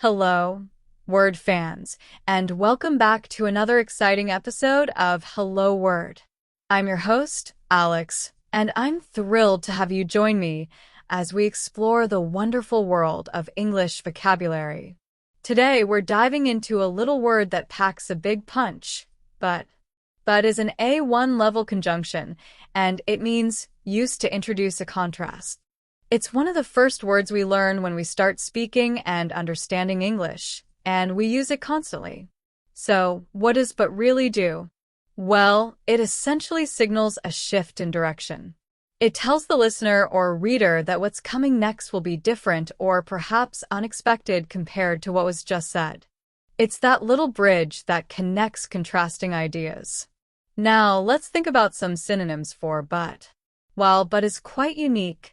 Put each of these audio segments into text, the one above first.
Hello, word fans, and welcome back to another exciting episode of Hello Word. I'm your host, Alex, and I'm thrilled to have you join me as we explore the wonderful world of English vocabulary. Today, we're diving into a little word that packs a big punch, but. But is an A1 level conjunction, and it means use to introduce a contrast. It's one of the first words we learn when we start speaking and understanding English, and we use it constantly. So, what does but really do? Well, it essentially signals a shift in direction. It tells the listener or reader that what's coming next will be different or perhaps unexpected compared to what was just said. It's that little bridge that connects contrasting ideas. Now, let's think about some synonyms for but. While but is quite unique,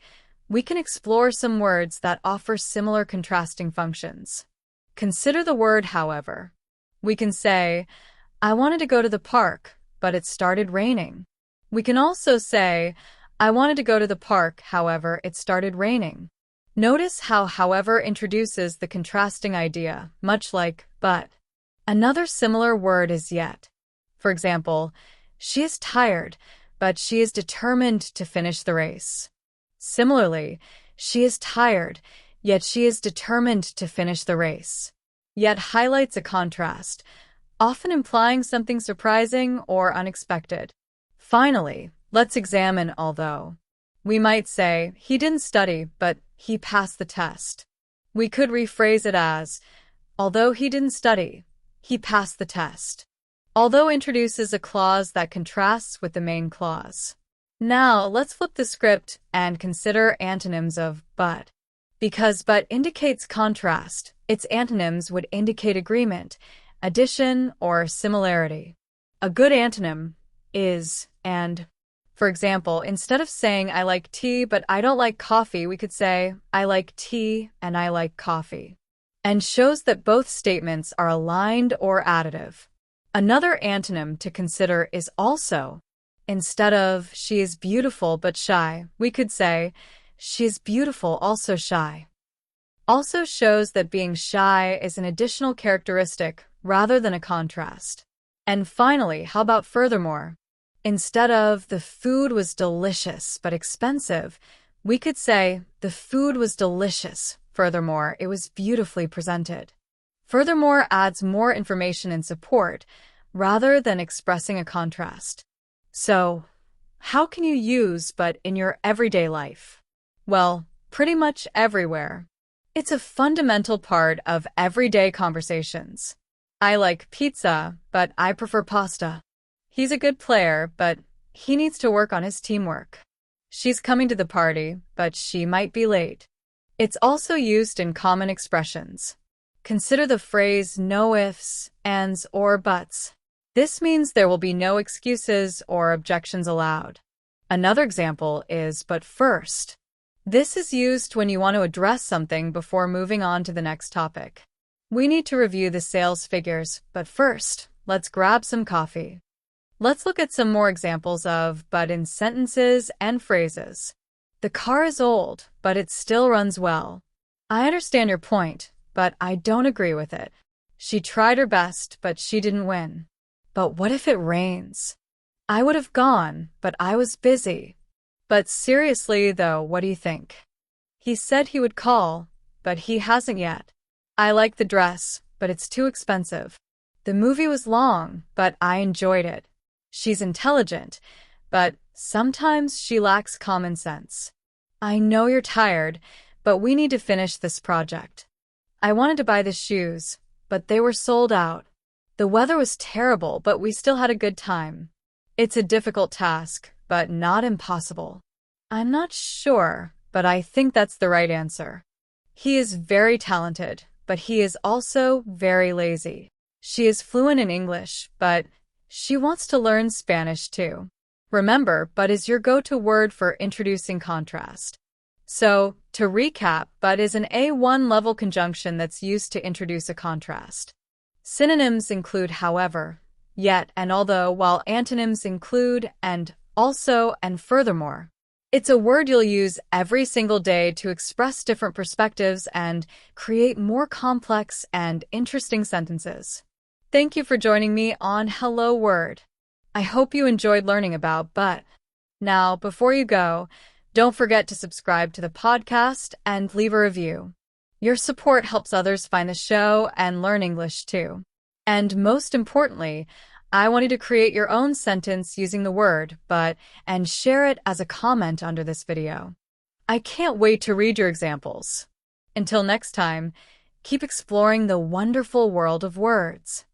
we can explore some words that offer similar contrasting functions. Consider the word however. We can say, I wanted to go to the park, but it started raining. We can also say, I wanted to go to the park, however, it started raining. Notice how however introduces the contrasting idea, much like but. Another similar word is yet. For example, she is tired, but she is determined to finish the race. Similarly, she is tired, yet she is determined to finish the race. Yet highlights a contrast, often implying something surprising or unexpected. Finally, let's examine although. We might say, he didn't study, but he passed the test. We could rephrase it as, although he didn't study, he passed the test. Although introduces a clause that contrasts with the main clause. Now, let's flip the script and consider antonyms of but. Because but indicates contrast, its antonyms would indicate agreement, addition, or similarity. A good antonym is and. For example, instead of saying I like tea but I don't like coffee, we could say I like tea and I like coffee. And shows that both statements are aligned or additive. Another antonym to consider is also. Instead of she is beautiful but shy, we could say she is beautiful also shy. Also shows that being shy is an additional characteristic rather than a contrast. And finally, how about furthermore? Instead of the food was delicious but expensive, we could say the food was delicious. Furthermore, it was beautifully presented. Furthermore adds more information and support rather than expressing a contrast. So, how can you use but in your everyday life? Well, pretty much everywhere. It's a fundamental part of everyday conversations. I like pizza, but I prefer pasta. He's a good player, but he needs to work on his teamwork. She's coming to the party, but she might be late. It's also used in common expressions. Consider the phrase no ifs, ands, or buts. This means there will be no excuses or objections allowed. Another example is but first. This is used when you want to address something before moving on to the next topic. We need to review the sales figures, but first, let's grab some coffee. Let's look at some more examples of but in sentences and phrases. The car is old, but it still runs well. I understand your point, but I don't agree with it. She tried her best, but she didn't win. But what if it rains? I would have gone, but I was busy. But seriously, though, what do you think? He said he would call, but he hasn't yet. I like the dress, but it's too expensive. The movie was long, but I enjoyed it. She's intelligent, but sometimes she lacks common sense. I know you're tired, but we need to finish this project. I wanted to buy the shoes, but they were sold out. The weather was terrible, but we still had a good time. It's a difficult task, but not impossible. I'm not sure, but I think that's the right answer. He is very talented, but he is also very lazy. She is fluent in English, but she wants to learn Spanish too. Remember, but is your go-to word for introducing contrast. So, to recap, but is an A1 level conjunction that's used to introduce a contrast. Synonyms include however, yet, and although, while antonyms include and, also, and furthermore. It's a word you'll use every single day to express different perspectives and create more complex and interesting sentences. Thank you for joining me on Hello Word. I hope you enjoyed learning about but. Now, before you go, don't forget to subscribe to the podcast and leave a review. Your support helps others find the show and learn English too. And most importantly, I want you to create your own sentence using the word but and share it as a comment under this video. I can't wait to read your examples. Until next time, keep exploring the wonderful world of words.